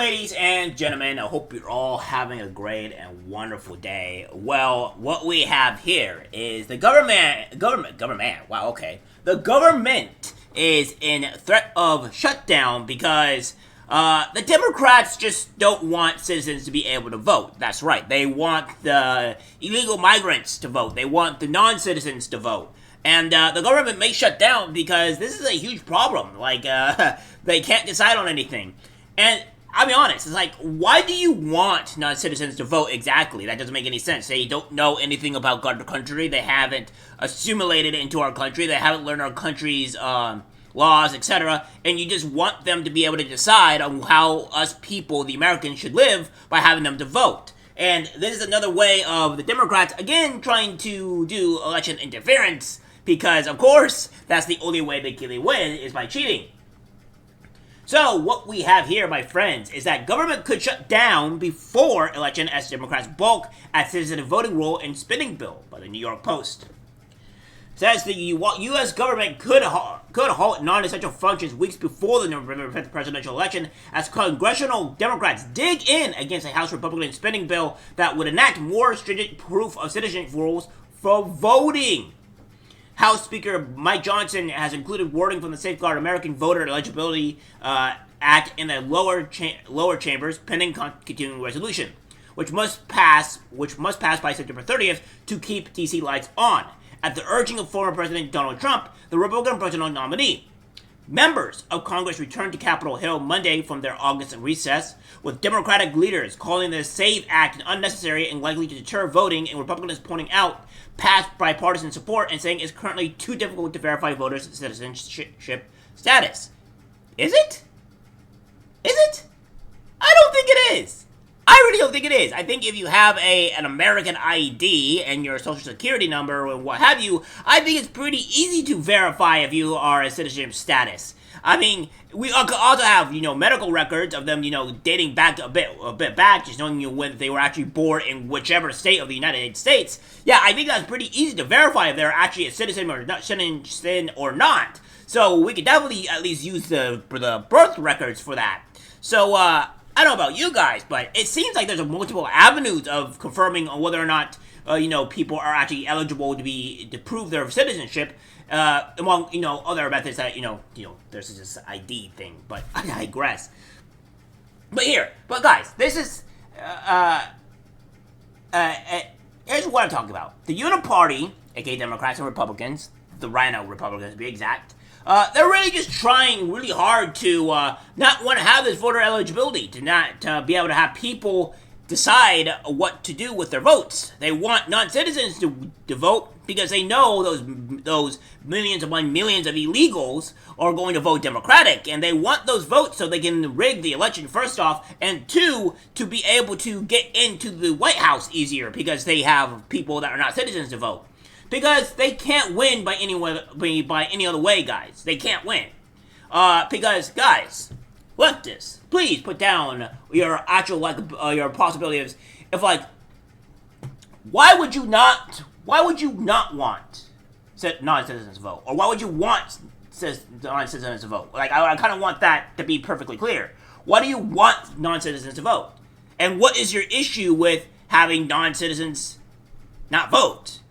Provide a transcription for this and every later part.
ladies and gentlemen, I hope you're all having a great and wonderful day. Well, what we have here is the government, wow, okay. The government is in threat of shutdown because the Democrats just don't want citizens to be able to vote. That's right, they want the illegal migrants to vote. They want the non-citizens to vote. And the government may shut down because this is a huge problem. Like, they can't decide on anything. And I'll be honest, it's like, why do you want non-citizens to vote exactly? That doesn't make any sense. They don't know anything about our country. They haven't assimilated into our country. They haven't learned our country's laws, etc. And you just want them to be able to decide on how us people, the Americans, should live by having them to vote. And this is another way of the Democrats, again, trying to do election interference. Because, of course, that's the only way they win, is by cheating. So, what we have here, my friends, is that government could shut down before election as Democrats balk at citizen voting rule and spending bill, by the New York Post. It says the U.S. government could halt non-essential functions weeks before the November 5th presidential election as congressional Democrats dig in against a House Republican spending bill that would enact more stringent proof of citizenship rules for voting. House Speaker Mike Johnson has included wording from the Safeguard American Voter Eligibility Act in the lower chambers pending continuing resolution, which must pass by September 30th to keep DC lights on, at the urging of former President Donald Trump, the Republican presidential nominee. Members of Congress returned to Capitol Hill Monday from their August recess, with Democratic leaders calling the SAVE Act unnecessary and likely to deter voting, and Republicans pointing out past bipartisan support and saying it's currently too difficult to verify voters' citizenship status. Is it? Is it? I don't think it is. I really don't think it is. I think if you have an American ID and your social security number and what have you, I think it's pretty easy to verify if you are a citizenship status. I mean, we also have, medical records of them, dating back a bit back, just knowing when they were actually born in whichever state of the United States. Yeah, I think that's pretty easy to verify if they're actually a citizen or not. So we could definitely at least use the birth records for that. So, I don't know about you guys, but it seems like there's multiple avenues of confirming on whether or not, people are actually eligible to prove their citizenship, among, other methods that, there's this ID thing, but I digress. But guys, this is, here's what I'm talking about. The Uniparty, aka Democrats and Republicans, the Rhino Republicans to be exact, they're really just trying really hard to not want to have this voter eligibility, to be able to have people decide what to do with their votes. They want non-citizens to vote because they know those millions upon millions of illegals are going to vote Democratic, and they want those votes so they can rig the election first off, and two, to be able to get into the White House easier because they have people that are not citizens to vote. Because they can't win by any other way, guys. They can't win. Because, guys, leftists, please put down your actual, your possibilities. If, why would you not want non-citizens to vote? Or why would you want non-citizens to vote? I kind of want that to be perfectly clear. Why do you want non-citizens to vote? And what is your issue with having non-citizens not vote?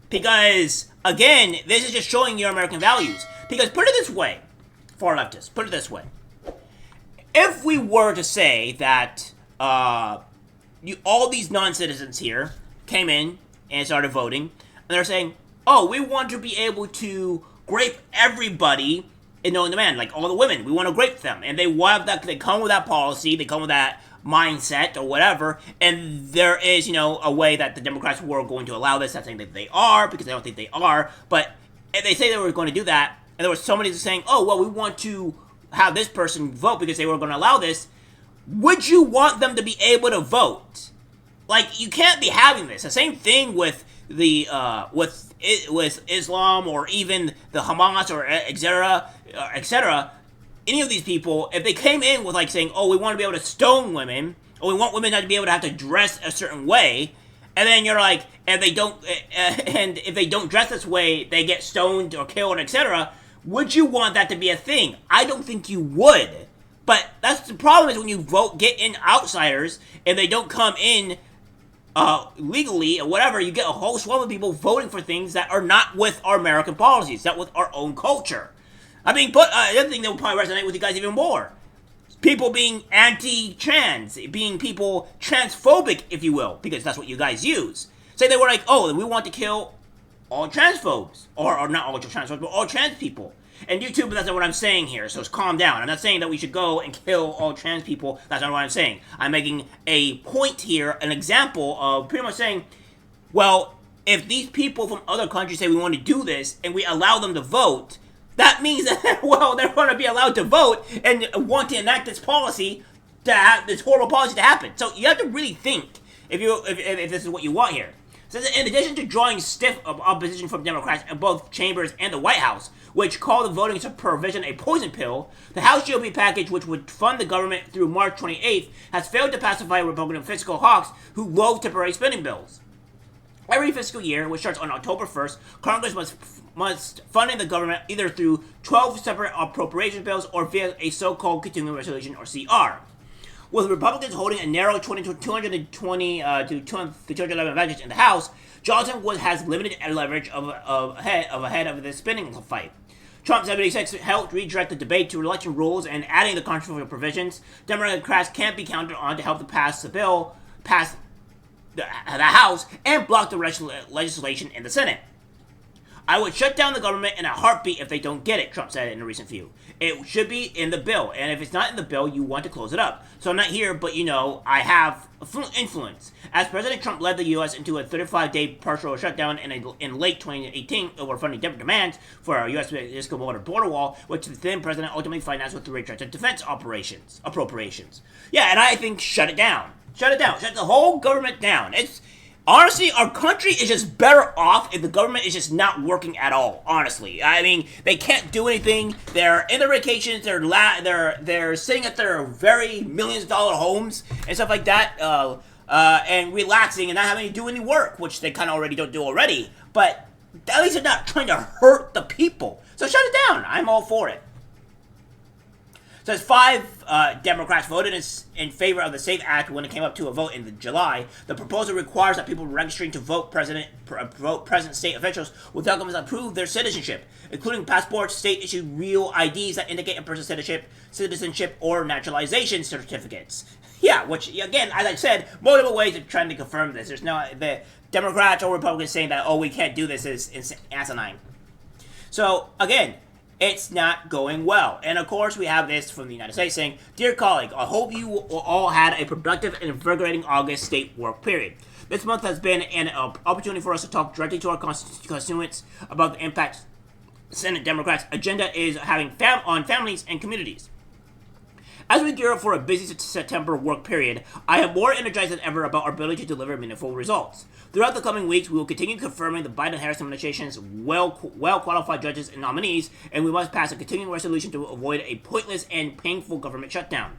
Because, again, this is just showing your American values. Because, put it this way, far leftists, put it this way. If we were to say that all these non-citizens here came in and started voting, and they're saying, oh, we want to be able to grape everybody in known demand, like all the women, we want to grape them. And they come with that policy, they come with that mindset or whatever, and there is, a way that the Democrats were going to allow this. Not saying that they are, because I don't think they are, but if they say they were going to do that, and there was somebody saying, oh, well, we want to have this person vote because they were going to allow this, would you want them to be able to vote? You can't be having this. The same thing with the, with Islam, or even the Hamas, or etc. Any of these people, if they came in with saying, oh, we want to be able to stone women, or we want women not to be able to have to dress a certain way, and then you're like, and if they don't dress this way, they get stoned or killed, etc. Would you want that to be a thing? I don't think you would. But that's the problem is when you get in outsiders and they don't come in legally or whatever, you get a whole swell of people voting for things that are not with our American policies, not with our own culture. I mean, but the other thing that will probably resonate with you guys even more. People being anti-trans, being people transphobic, if you will, because that's what you guys use. Say they were like, oh, we want to kill all transphobes, or not all transphobes, but all trans people. And YouTube, that's not what I'm saying here, so calm down. I'm not saying that we should go and kill all trans people. That's not what I'm saying. I'm making a point here, an example of pretty much saying, well, if these people from other countries say we want to do this, and we allow them to vote, that means that, well, they're going to be allowed to vote and want to enact this policy, to have this horrible policy to happen. So you have to really think if this is what you want here. So in addition to drawing stiff opposition from Democrats in both chambers and the White House, which call the voting provision a poison pill, the House GOP package, which would fund the government through March 28th, has failed to pacify Republican fiscal hawks who loathe temporary spending bills. Every fiscal year, which starts on October 1st, Congress must fund the government either through 12 separate appropriation bills or via a so-called continuing resolution, or CR. With Republicans holding a narrow 220 to 211 advantage in the House, Johnson has limited leverage ahead of the spending fight. Trump 76 helped redirect the debate to election rules and adding the controversial provisions. Democrats can't be counted on to help pass the House and block the legislation in the Senate. I would shut down the government in a heartbeat if they don't get it, Trump said in a recent view. It should be in the bill, and if it's not in the bill, you want to close it up. So I'm not here, but I have influence. As President Trump led the U.S. into a 35-day partial shutdown in late 2018 over funding demands for our U.S.-Mexico border wall, which the then president ultimately financed with the retracted defense appropriations. Yeah, and I think shut it down. Shut it down. Shut the whole government down. Honestly, our country is just better off if the government is just not working at all, honestly. I mean, they can't do anything. They're in their vacations. They're sitting at their very millions-dollar homes and stuff like that, and relaxing and not having to do any work, which they kind of already don't do already. But at least they're not trying to hurt the people. So shut it down. I'm all for it. Says 5 Democrats voted in favor of the SAFE Act when it came up to a vote in July. The proposal requires that people registering to vote present state officials will documents that prove their citizenship, including passports, state-issued real IDs that indicate a person's citizenship, or naturalization certificates. Yeah, which, again, as I said, multiple ways of trying to confirm this. There's no, the Democrats or Republicans saying that, oh, we can't do this is asinine. So, again, it's not going well. And of course, we have this from the United States saying, Dear colleague, I hope you all had a productive and invigorating August state work period. This month has been an opportunity for us to talk directly to our constituents about the impact Senate Democrats' agenda is having on families and communities. As we gear up for a busy September work period, I am more energized than ever about our ability to deliver meaningful results. Throughout the coming weeks, we will continue confirming the Biden-Harris administration's well-qualified judges and nominees, and we must pass a continuing resolution to avoid a pointless and painful government shutdown.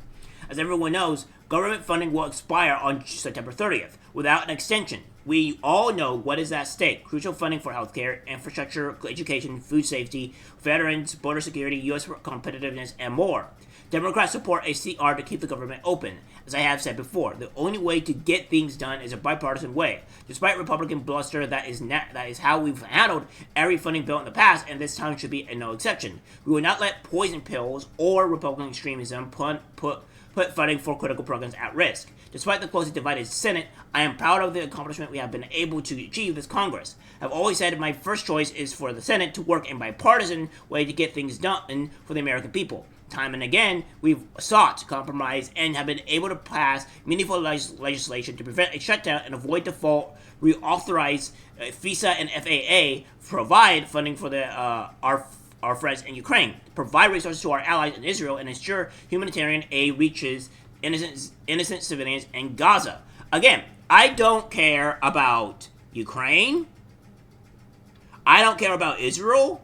As everyone knows, government funding will expire on September 30th without an extension. We all know what is at stake: crucial funding for healthcare, infrastructure, education, food safety, veterans, border security, U.S. competitiveness, and more. Democrats support a CR to keep the government open. As I have said before, the only way to get things done is a bipartisan way. Despite Republican bluster, that is how we've handled every funding bill in the past, and this time should be no exception. We will not let poison pills or Republican extremism put funding for critical programs at risk. Despite the closely divided Senate, I am proud of the accomplishment we have been able to achieve this Congress. I've always said my first choice is for the Senate to work in bipartisan way to get things done for the American people. Time and again, we've sought compromise and have been able to pass meaningful legislation to prevent a shutdown and avoid default, reauthorize FISA and FAA, provide funding for our friends in Ukraine, provide resources to our allies in Israel, and ensure humanitarian aid reaches innocent civilians in Gaza. Again, I don't care about Ukraine. I don't care about Israel.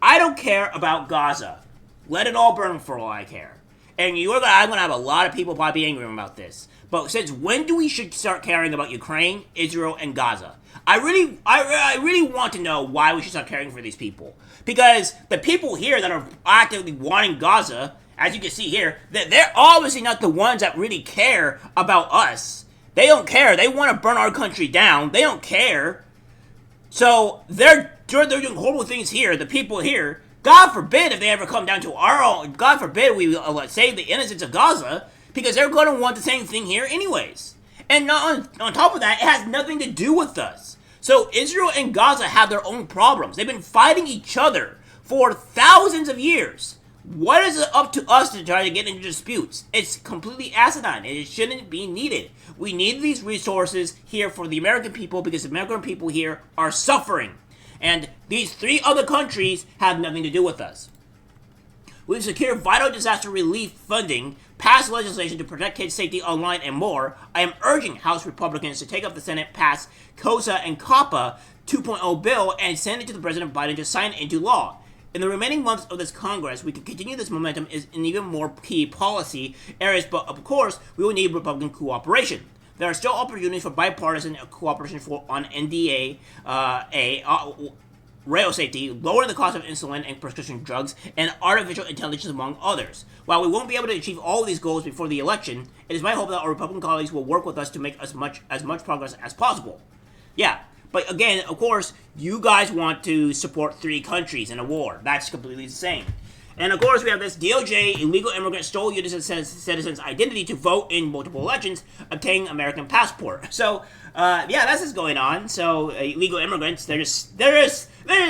I don't care about Gaza. Let it all burn for all I care. And I'm going to have a lot of people probably angry about this. But since when do we should start caring about Ukraine, Israel, and Gaza? I really want to know why we should start caring for these people. Because the people here that are actively wanting Gaza as you can see here, that they're obviously not the ones that really care about us. They don't care. They want to burn our country down. They don't care. So they're doing horrible things here. The people here, God forbid if they ever come down to our own, God forbid we save the innocents of Gaza, because they're going to want the same thing here anyways. And on top of that, it has nothing to do with us. So Israel and Gaza have their own problems. They've been fighting each other for thousands of years. What is it up to us to try to get into disputes? It's completely asinine, and it shouldn't be needed. We need these resources here for the American people because the American people here are suffering. And these 3 other countries have nothing to do with us. We've secured vital disaster relief funding, passed legislation to protect kids' safety online, and more. I am urging House Republicans to take up the Senate-passed COSA and COPPA 2.0 bill and send it to the President Biden to sign into law. In the remaining months of this Congress, we can continue this momentum in even more key policy areas, but of course, we will need Republican cooperation. There are still opportunities for bipartisan cooperation on NDA, rail safety, lowering the cost of insulin and prescription drugs, and artificial intelligence, among others. While we won't be able to achieve all of these goals before the election, it is my hope that our Republican colleagues will work with us to make as much progress as possible. Yeah. But again, of course, you guys want to support 3 countries in a war. That's completely insane. And of course, we have this DOJ, illegal immigrant stole U.S. citizens' identity to vote in multiple elections, obtaining American passport. So, yeah, that's what's going on. So, illegal immigrants, they're just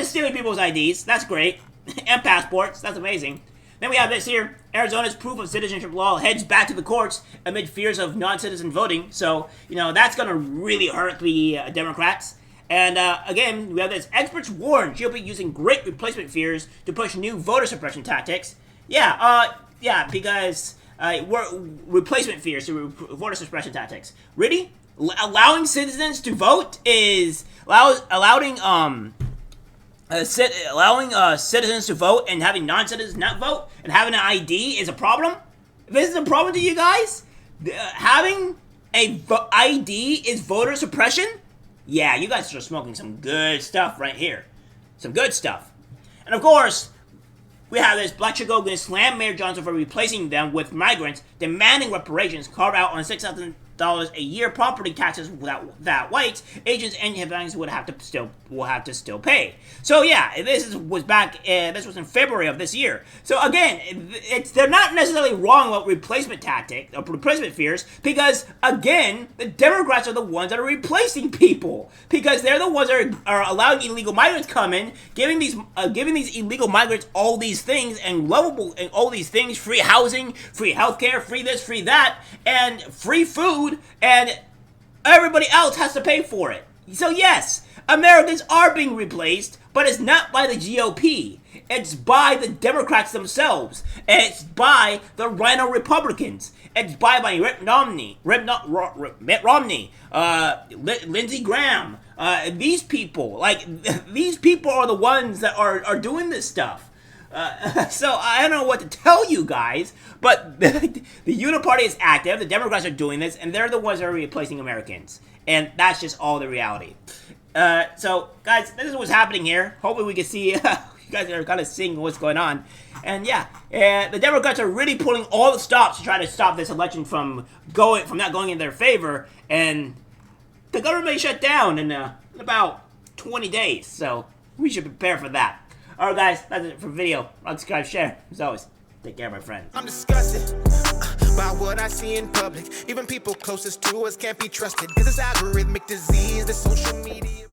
stealing people's IDs. That's great. And passports. That's amazing. Then we have this here. Arizona's proof of citizenship law heads back to the courts amid fears of non-citizen voting. So, that's going to really hurt the Democrats. And again, we have this. Experts warn GOP using great replacement fears to push new voter suppression tactics. Yeah, because replacement fears to voter suppression tactics. Really? Allowing citizens to vote is allowing citizens to vote and having non-citizens not vote and having an ID is a problem? This is a problem to you guys? Having a ID is voter suppression? Yeah, you guys are smoking some good stuff right here. Some good stuff. And of course, we have this. Black Chicago going to slam Mayor Johnson for replacing them with migrants, demanding reparations carved out on $6,000 a year property taxes that whites, Asians, and Hispanics will have to still pay. So yeah, this was in February of this year. So again, they're not necessarily wrong about replacement tactic or replacement fears, because again, the Democrats are the ones that are replacing people, because they're the ones that are allowing illegal migrants come in, giving these illegal migrants all these things and all these things, free housing, free healthcare, free this, free that, and free food. And everybody else has to pay for it. So yes, Americans are being replaced, but it's not by the GOP. It's by the Democrats themselves. It's by the Rhino Republicans. It's by Mitt Romney, Lindsey Graham. These people are the ones that are doing this stuff. So I don't know what to tell you guys, but the Uniparty is active, the Democrats are doing this, and they're the ones that are replacing Americans. And that's just all the reality. So, guys, this is what's happening here. Hopefully we can see, you guys are kind of seeing what's going on. And yeah, the Democrats are really pulling all the stops to try to stop this election from not going in their favor. And the government may shut down in about 20 days. So we should prepare for that. Alright guys, that's it for the video. Like, subscribe, share. As always, take care, my friends. I'm disgusted by what I see in public. Even people closest to us can't be trusted. This is algorithmic disease, the social media.